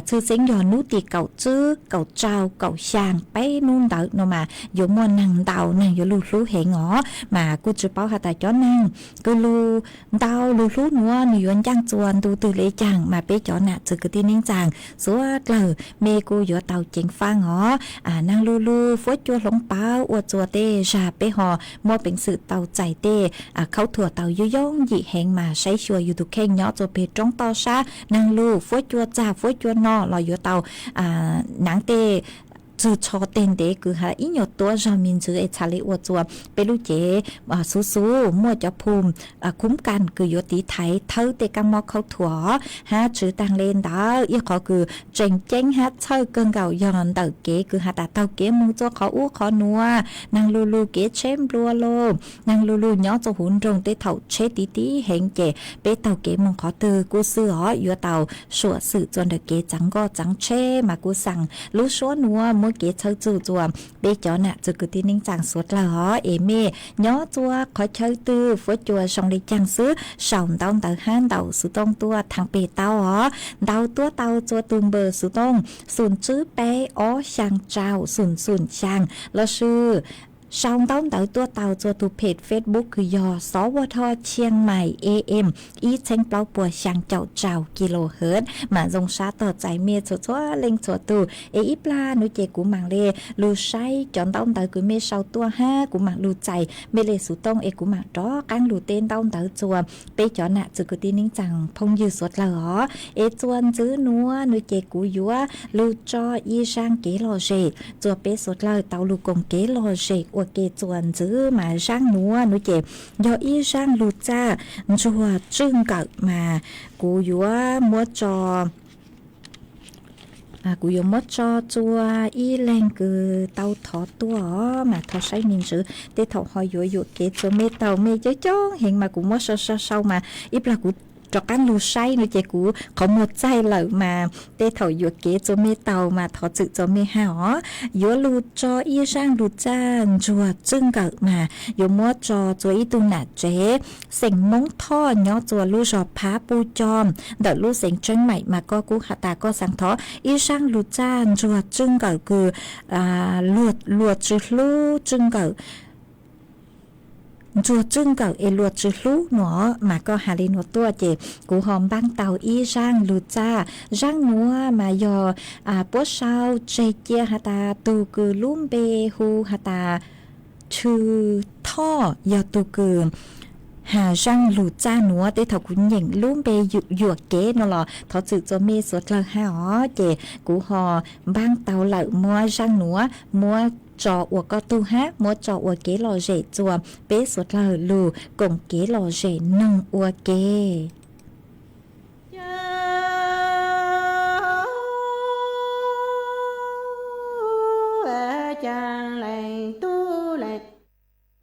thư sinh do nú tì cậu chứ cậu trao cậu sàng bay nôn đợi nó mà yếu mua nàng tàu nàng yếu lú hẹn ngõ mà cô chú báo hạ tài chó nàng cứ lú tàu lú nữa nhiều anh chàng chuồn tu từ lễ chàng mà bé chó nạ từ cái tin ninh chàng số lờ mê cô yếu tàu chính pha ngõ nàng lú phối chua lóng báo ua chua tê ra bé hò muaเป็นสื่อเตาใจเต้เขาถั่วเตายุ่ยงหยีแหงมาใช้ชัวอยู่ตุแข่งเนาะตัวเพจงต่อซะนางลูฝวยจัวจ่าฝวยจัวนอลอยอยู่เตานางเต้จือชอเต็นเด็กคือหาอีหยดตัวจอมินจือเอชาลิอวจัวเป็นลูกเจสู้มั่วจะภูมิคุ้มกันคือโยตีไทยเท่าเตกังมอเขาถั่วฮะจือตังเลนดาอีขอคือเจ๋งเจ๋งฮะเช่าเกินเก่ายอนเต่าเก๋คือหาตาเต่าเก๋มึงจัวเขาอู้ขอนัวนางลูเก๋เชมรัวโลนางลูย้อจะหุ่นรงเตเท่าเชตีเฮงเจเปเต่าเก๋มึงขอตือกูซื้อหออยู่เต่าสัวสื่อจนเดเก๋จังก็จังเชมากูสั่งรู้ชัวนัวเกเชอจูจัวเบจอน่ะจะกุตินิ่งจางสวดละหอเอเมย้อจัวขอเชอตือฝวยจัวชงได้จังซื้อสองตองเตอห้านเตาสุตงตัวทางเปเตาหอเตาตัวเตาจัวตุงเบอร์สุตงศูนย์ชื่อเปอ๋อช่างเจ้าศูนย์ช่างแล้วชื่อช่องต้องเต๋อตัวเต๋าตัวตูเพจ Facebook คือยอสวทเชียงใหม่ AM อีเชงเปล่าปัวช่างเจ้ากิโลเฮิรตซ์มาลงชาต่อใจเมียชัวเล็งชัวตูอีปลาหนูเจกูมังเลลูใช้จอนต้องเต๋อคือเมียเศร้าตัวห้ากูมังลูใจเมเลสุต้องกูมังรอกังลูเต้นต้องเต๋อจัวเปจอน่ะจือกูตีนิ่งจังพงยืดสวดละหอจวนจื้อนัวหนูเจกูยัวลูจออีช่างเกลอเจจัวเปสวดละเต๋าลูกงเกลอเจว่าเกจวนจื้อมาช่างนัวหนูเจยออีช่างลูจ้าจัวจึงเกิดมากูยัวมัวจอกูยมดจอจัวอีแรงคือเตาถอตัวมาทอใช้มินจือเตถอหอยอยู่เกจัวเมเตาเมจ้องเห็นมากูมัวเศร้ามาอีปลากูจอกันลูใช้ในเจกูเขาหมดใจเลยมาเตถอยอยู่เกจัวเมเตามาถอจึกจัวเมหาอยู่ลูจออีช่างลูจ้านจัวจึงเกิดมาอยู่มัวจอจัวอีตุงหนาเจเสียงมงท่อเนาะจัวลูจอพาปูจอมเดลูเสียงเจิ้งใหม่มาก็กูหาตาก็สังท้ออีช่างลูจ้านจัวจึงเกิดคือลวดจืดลูจึงเกิดจัวจึงเก่าลวดจืดลูหนอมาก็หาลินวตัวเจกูหอมบ้างเตาอีร่างลูจ้าร่างนัวมายอปัวเชาเจเจียหาตาตูกือลุ่มเบฮูหาตาชื่อท่อยอตูกือหาช่างหลุดจ้าหนัวได้ถอกุนหญิงลุ่มไปหยวกเก๋นอหรอถอจืดจะมีสวดละห้าเจกูหอบ้างเตาเหล่ามัวช่างหนัวมัวจออวก็ตูฮะมัวจออวเก๋หล่อเจจัวเป๊สวดละลูกงเก๋หล่อเจนึ่งอวเก๋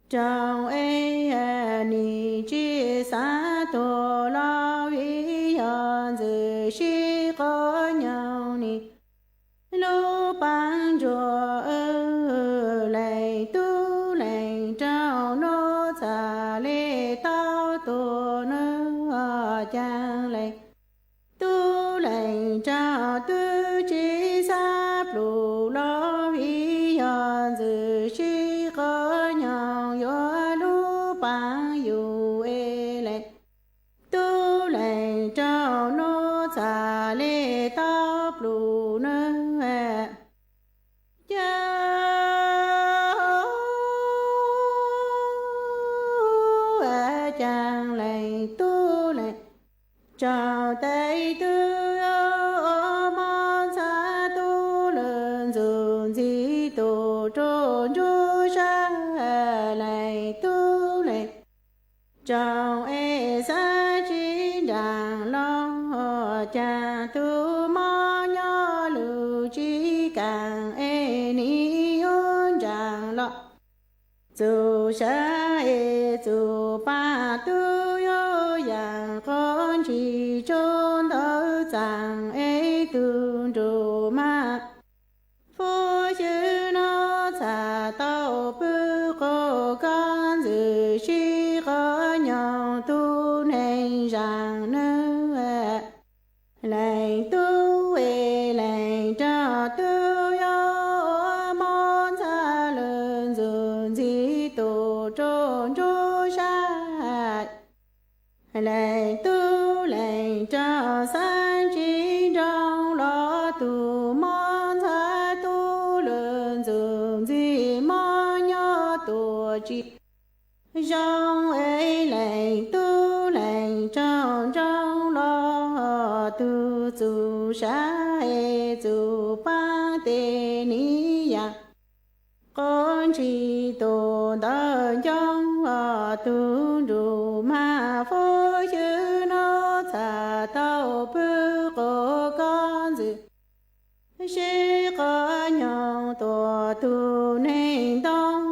trong ấy ni chi sa tô lao vi yon dư shi có nhau ni lu pa chàng lệnh tu lệnh trao tư chi sa plu lo vi yon dự chi có nhong yo lu bang yu e lệnh tu lệnh trao nô sa lê tao plu nơ chàng lệnh tu lệnh chào tay tư mong xa tu lần dùn di tu trôn chú sa lệnh tu lệnh chào e sa chi đàng lo cha tu mong nhớ lưu chi càng e ni ôn chàng lo dù sa e dù ba tu yo yang con chỉ trốn thở rằng e tương trụ ma phu chư nó xả tao bư cô con dự chi có nhau tu nên rằng nơi lệnh tu về lệnh cho tu yo mong xa lần dùn di tu trốn chú sa lệnh tu lệnh cho san chi trong lo tu mong xa tu lần dùn di mong nhớ tu chi trong ấy lệnh tu lệnh trong lo tu dù sa e dù ba tê ni ya con chỉ tồn tại trong tu đủ mà phô chữ nó xả tao bư cô con dự sẽ có nhau tổ tu nên đông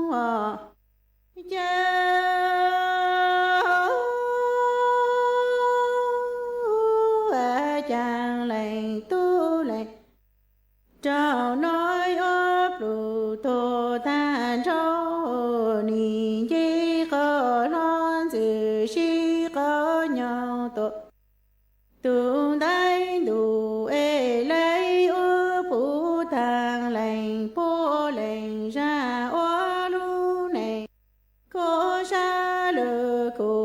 chàng lệnh tu lệnh trao nói ốp đủ tô than trâu ni chi có loan dự chi có nhau tổ tu tay đủ e lấy ốp phụ thang lệnh po lệnh ra ô lu này cô sa lơ cô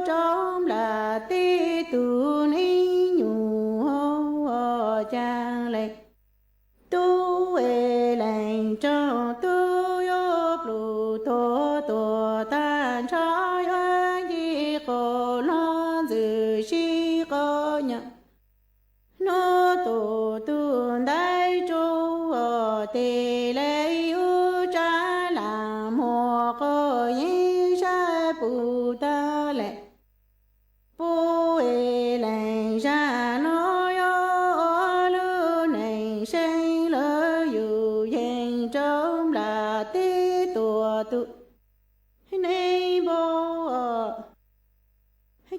trong là ti tu ni nhủ hô chàng lệnh tu e lệnh cho tu yo plu to to tan cho yo ji cô lo dự chi có nhận nó tu tu dai chu tê lấy u cha la mo ko yin sa pu ta lệnh pu e lệnh ra nó yo lu này sinh lỡ yu yin trong là ti tua tu nei bo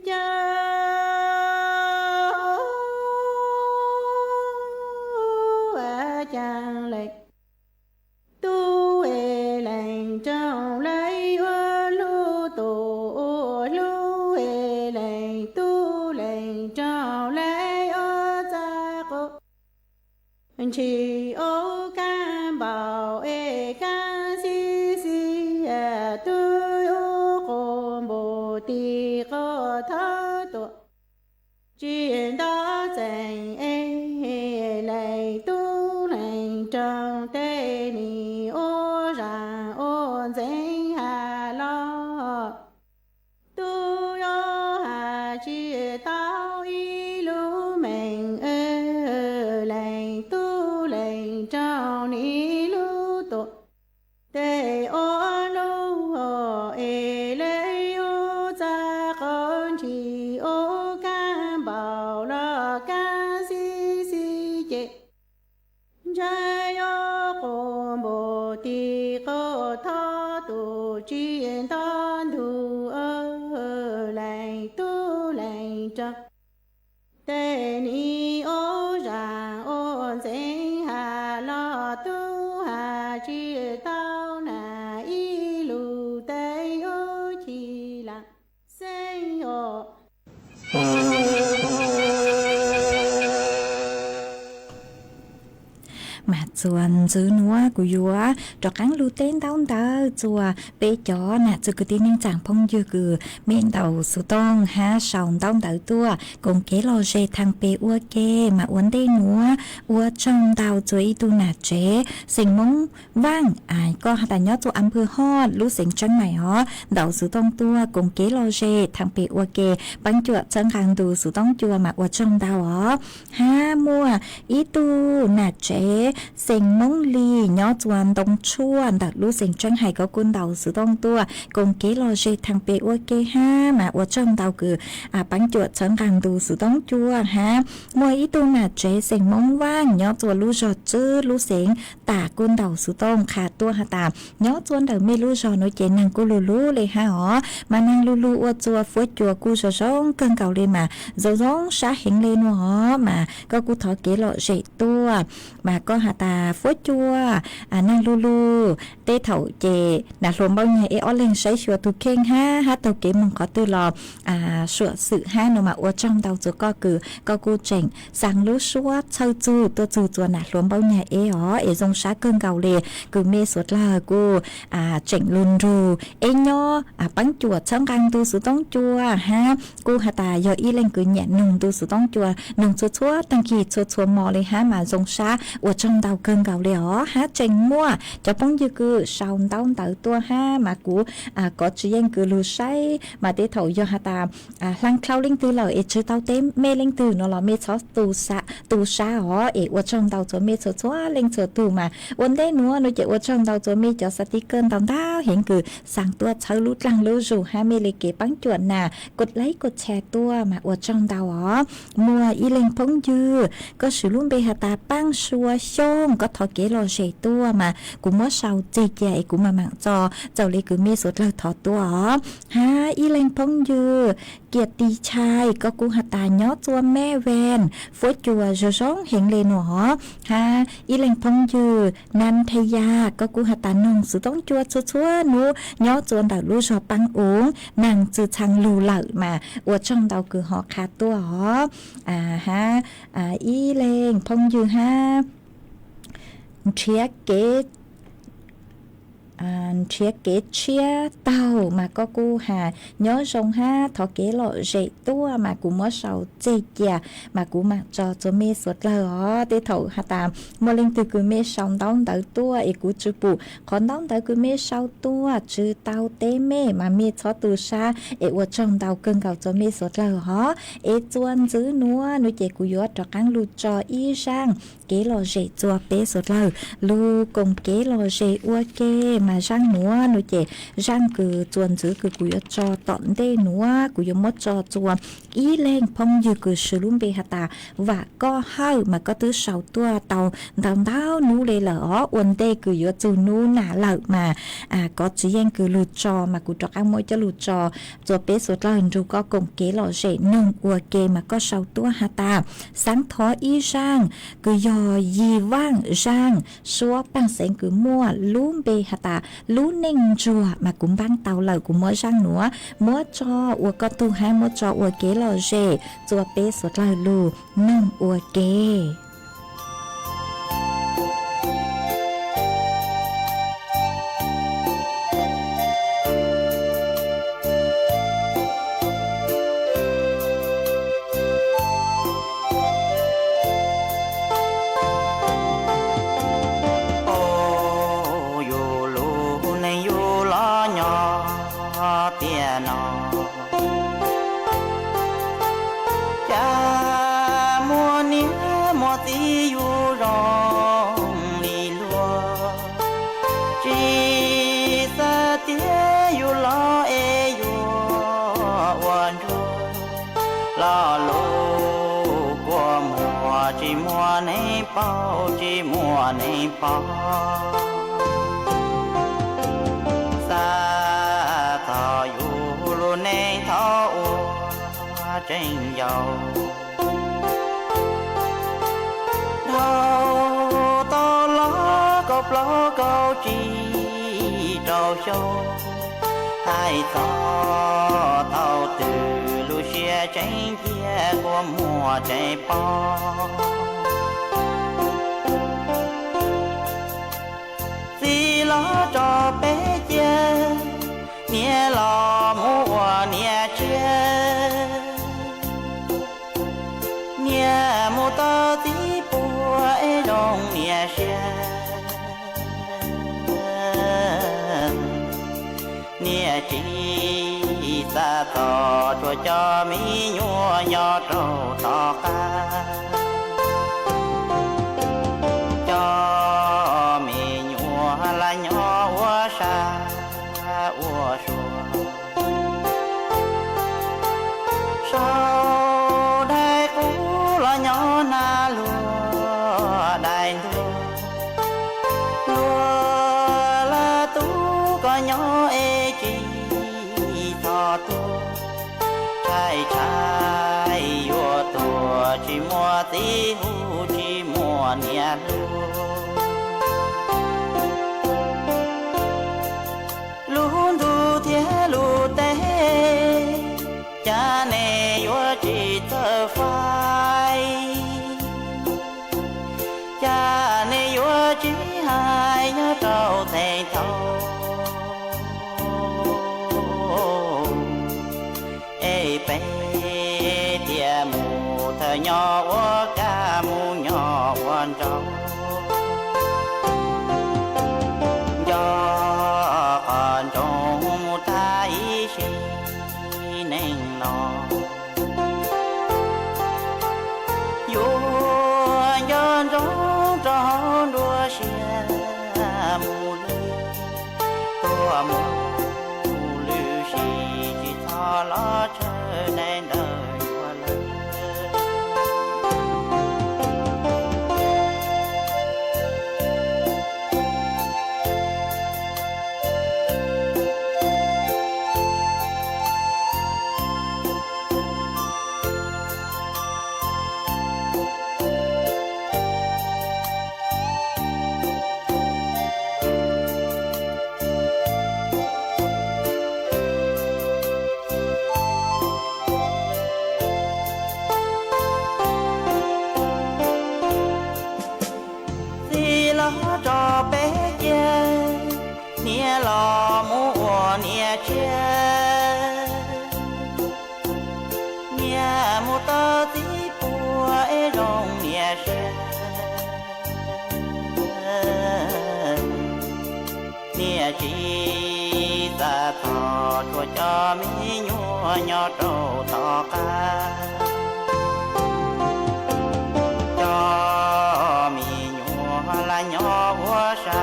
cha chàng lệnh tu e lệnh trong lấy lu tổ lu e lệnh tu lệnh trong lấy ra cô chỉ ô can bảo e can si tu ô con bồ tì có thơ tổ chuyện đó dành e lệnh tu lệnh trong tê ni ô rằng ôn dành hà lo tu yo hà chi tao y lu mình lệnh tu lệnh trong ni lu tổ tê ô lu e lấy ô ra con chỉ ô can bảo là can si chê trái yo con bồ tì có tho tu chuyên tan thu lệnh tu lệnh cho tê ni ô rằng ôn dễ hà lo tu hà chi tao na y lu tê ô chi là sen ô จวนซื้อนัวกูยัวจอกังลูเต้นเต้าเตอจัวเปจอน่ะจะกูตีนิ่งจางพงยือกือเมนเต่าสุต้องหาสองเต้าเตอตัวกงเกลอเจทางเปอัวเกมาอ้วนได้นัวอัวจงเต่าจวยตูน่ะเจสิ่งมงว่างก็แต่ยอดตัวอำเภอฮอดรู้เสียงจังใหม่ฮอเต่าสุต้องตัวกงเกลอเจทางเปอัวเกปังจวดจังคังดูสุต้องจัวมาอัวจงเต่าฮอหามัวอีตูน่ะเจสิ่งมงลียอดจวนตรงชั่วแต่รู้เสียงจังไห้ก็กุนเต่าสุต้องตัวกงเกลอเจทางเปอัวเกห้ามาอัวจงเต่าคือปังจวดจังคังดูสุต้องจัวฮะมัวอีตูน่ะเจสิ่งมงว่างยอดจวนรู้จอดจื้อรู้เสียงตากุนเต่าสุต้องขาดตัวหาตามยอดจวนเต่าไม่รู้จอโนเจนังกูรู้เลยฮะอ๋อมานังรู้อัวจัวฟัวจัวกูจะร้องเกินเก่าเลยมาจะร้องช้าเห็นเลยหนอมาก็กูถอเกลอเจตัวมาก็หาตาฟัวจัวนังรู้เตเถาเจน่ะรวมbao nhiêu ai lên say sửa tu khen ha tàu kế mong có từ lò sửa sự ha nó mà ở trong tàu chỗ có cô chỉnh sang lúa suốt sâu chu tôi chu chua nè rวมbao nhiêu ai dòng sát cơn gạo lề cứ mê suốt là cô chỉnh luôn rồi ai nhо bánh chua trong gang tu sự tông chua ha cô hà ta giờ y lên cứ nhẹ nung tu sự tông chua nung chua chua tăng kỳ chua mòเลยha mà dòng sát ở trong tàu cơn gạo lề ha chỉnh mua cho bóng như cứ sau tàu tàu tua ha mà cú có chỉ anh cứ lù say mà để thầu do hà ta lăng khâu linh từ lời chữ tàu tém mê linh từ nó là mê chó tu sa ở trong tàu cho mê chó chó linh chó tu mà vấn đề nữa nó chỉ ở trong tàu cho mê cho sticker tàu đá hiện cứ sang tua cháo lút lăng lú rủ ha mê lì kế bắn chuẩn nàกดไลค์กดแชร์ตัวมาอวดช่องดาวอ๋อมัวอีเล็งพงยือก็สือลุ่มเบหาตาปั้งชัวช่องก็ถอเกลอเฉยตัวมากูมัวเศร้าเจ๊ใหญ่กูมาหมั่งจอเจ้าเลยกูมีสุดเลยถอตัวอ๋อฮะอีเล็งพงยือเกียรติชายก็กูหาตาย้อจัวแม่แวนฟัวจัวจะร้องเห็นเลยหนอฮะอีเล็งพงยือนันทยาก็กูหาตานงสุต้องจัวชัวหนูย้อจวนดาวลู่ชอปังอุงนางจือชังลูเหล่ามาอวดช่องดาวคือหอขาตัวหอฮะอีเลงพงยือฮะเชียเกตเชียเกตเชียเต่ามาก็กูหาย้อนทรงห้าถอเกลอเจตัวมากูมัวเสาเจียมากูมาจอจะเมสดเลยอ๋อเตถอหาตามโมเลงตือกูเมสองต้องเตอตัวเอกูจูปูขอนต้องเตอกูเมสเอาตัวจือเตาเตเมมาเมชอตูชาเอวจงเตาเกินเก่าจะเมสดเลยอ๋อเอจวนจื้อนัวนุเจกูยอดจอกังลูจออีช่างเกลอเจจัวเปสดเลยลูกงเกลอเจอัวเกmà răng nữa nó chỉ răng cứ chuồn giữ cứ cùi cho tận đây nữa cùi mất cho chuồn ý lên phong như cứ sử dụng bề hạt ta và có hơi mà có thứ sáu tua tàu đau nú lên lỡ uốn đây cứ yếu chu nú nả lợ mà có chỉ anh cứ lụt trò mà cứ trọc ăn môi cho lụt trò rồi bé số lần rồi có cùng kế lọ rễ nung ua kê mà có sáu tua hạt ta sáng thó ý răng cứ dò gì vang răng xóa bằng sáng cứ mua lúm bề hạt ta lú ninh chùa mà cũng bán tàu lợn cũng mới răng nữa mới cho ua có tu hai mới cho ua kế lò rề chùa bé sốt lợn lù nâng ua kế bao chỉ mùa này bao xa thọ yêu luôn nên thọ trên dầu thọ to lo câu chỉ trâu châu hai thọ tàu từ lu xe trên kia của mùa trái bao cho bé chia nia lò mua nia chia nia mua tơ tí bùa ấy đồng nia chia nia chỉ ta tỏ cho mi nhua nhỏ trâu tỏ ca cho mi nhua là nhỏ ua sa ua sùa sau đây cũ là nhỏ na lúa đại lúa là tú có nhỏ ê chi thọ tu trai trai vua tua chỉ mua tí hu chỉ mua nia luôn du thế lu té cha nè vua chỉ tơ phai cha nè vua chỉ hai nhớ trâu thề thâu bé tia mù thơ nhỏ quá ca mù nhỏ quan trọng do còn trong mù thái chi nên nó vua nhân trong tròn đua xe mù ly tua mù lưu xì chỉ thọ lo chơi nên đời qua lời cho bé kia nia lò mua nia chia nia mua tơ tí bùa ấy rong nia chia nia chỉ ta thọ cho mi nhua nhỏ trâu thọ ca cho mi là nhỏ ua sa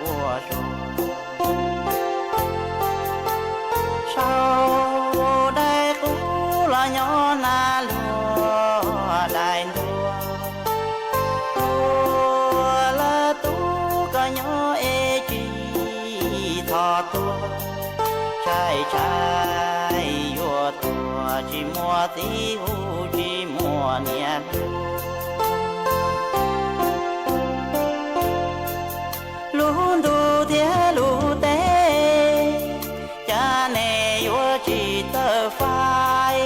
ua sùa sau đây cũ là nhỏ na lúa đại lúa là tú có nhỏ ê chi thọ tua trai trai vua tua chỉ mua tí hu chỉ mua nia luôn du thế lu té cha nè vua chỉ tơ phai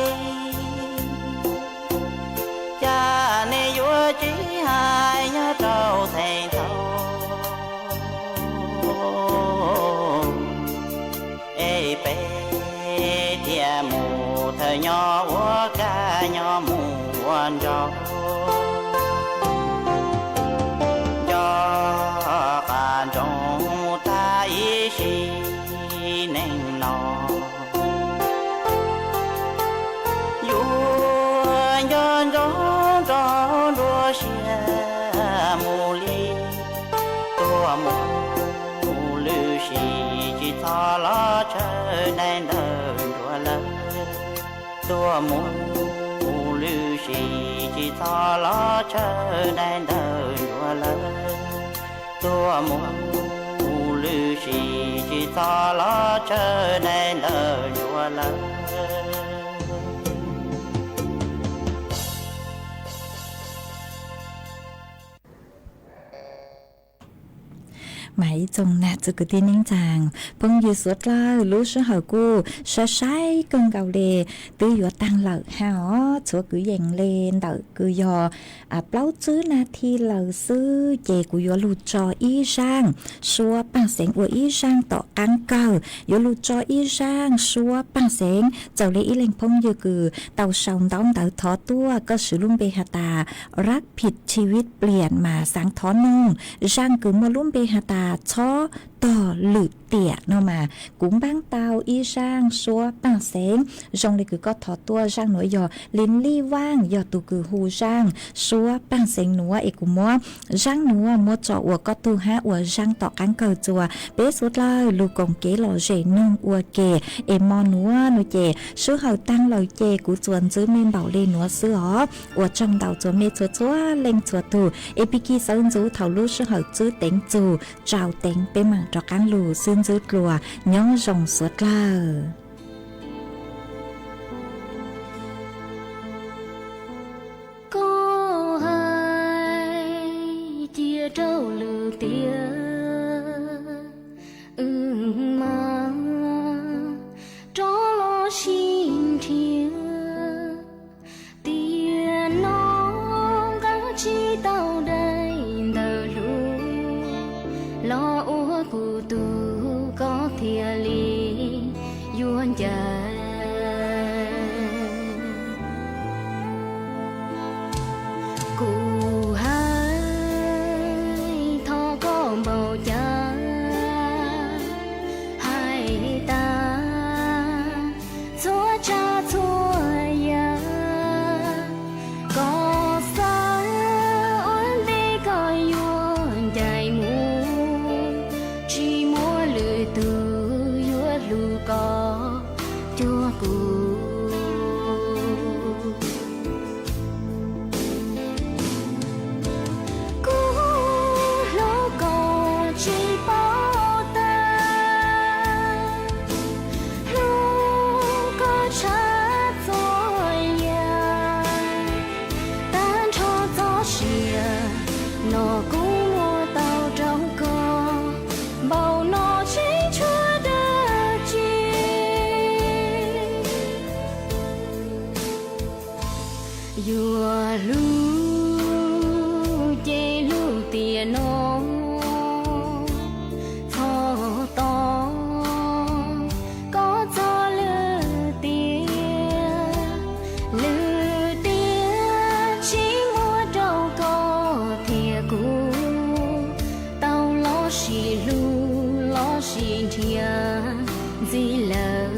cha nè vua chỉ hai nhớ trâu thề thâu ê bé tia mù thơ nhỏ vua ca nhỏ mù quan trâu can trong thái chi nên nó vua nhân trong đua xe mù ly tua mù lưu xì chỉ thọ lo chơi nên đời đua lớn tua mù lưu xì chỉ thọ lo chơi nên đời đua lớn tua mù lưu xì chỉ thọ lo chơi nên đời đua lớn máy trong nạt cho cái tin nhanh chàng phong như suốt la lú số hở cô sa sai cơn gạo lề từ giờ tăng lợi hao chúa cứ dành lên đợi cứ giờ bao chứ na thi lờ sư chè của giờ lụt cho y sang xua bằng sáng của y sang tỏ cán cờ giờ lụt cho y sang xua bằng sáng cháu lấy y lên phong như cứ tàu sòng đóng tàu thó tuaก็สือลุ่มเบหตารักผิดชีวิตเปลี่ยนมาสังท้อนงร่างคือมาลุ่มเบหตาช้อต่อหลุดเตี่ยเนาะมากุ้งบ้างเตาอีร่างซัวปังเสงจงเลยคือก็ถอดตัวร่างหน่วยยอลิ้นลี่ว่างยอตูคือหูร่างซัวปังเสงหนัวเอกุมัวร่างหนัวมัวจ่ออัวก็ตูฮะอัวร่างต่อกันเกิดจัวเป๊ะสุดเลยลูกกงเก๋หล่อเจนุ่งอัวเก๋เอมอนัวหนูเจซื้อเหาตั้งลอยเจกูจวนซื้อเมนเบาเลยหนัวซื้ออ๋ออัวจงเดาจัวเมจัวจัวเล็งจัวตูเอพิกีซื้อจูเท่าลูกซื้อเหาซื้อเต็งจูเจ้าเต็งเป็นมังจอกันลูซื้อซื้อกลัวย้องส่งสวดเล่าcó hai chia trâu lừa tia mà cho lo xin thiêng tiền nó gắng chi tao đây đờ lu lo úa cụ tu có thìa ly yuan chạy cụ hai thọ con bầu cha hai ta chúa cha chúa ya có xa ôn đi coi yuan chạy mu chỉ mua lười từ yuan lu có chúa cụ nó cũng mua tàu trong cò bầu nó chỉ chưa đợi chi vừa lu chê lu tiền nó thò to có cho lư tiền chỉ mua trâu có thìa cũ tao lo xì lu lo xì thìa gì lờ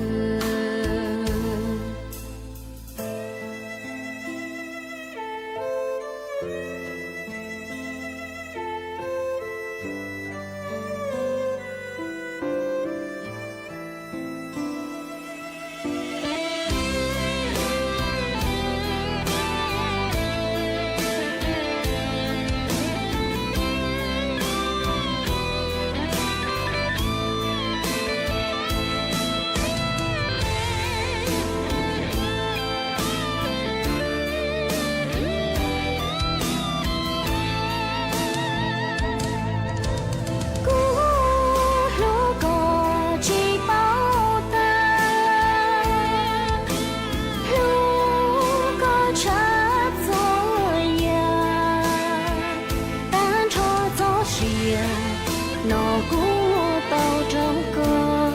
nó cũng mua tàu trong cò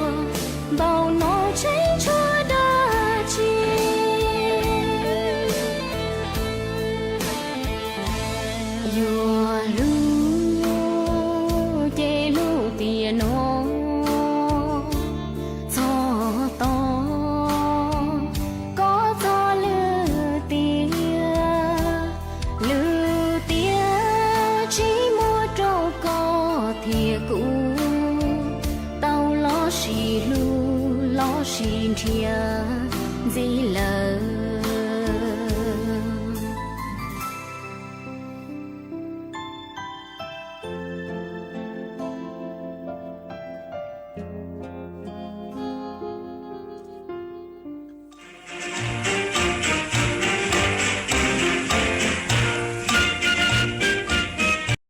bầu nó cháy chúa đa chi vừa lu chê lu tiền nó cho to có cho lư tiền chỉ mua trâu có thìa cũ tao lo xì lu lo xì thìa gì lờ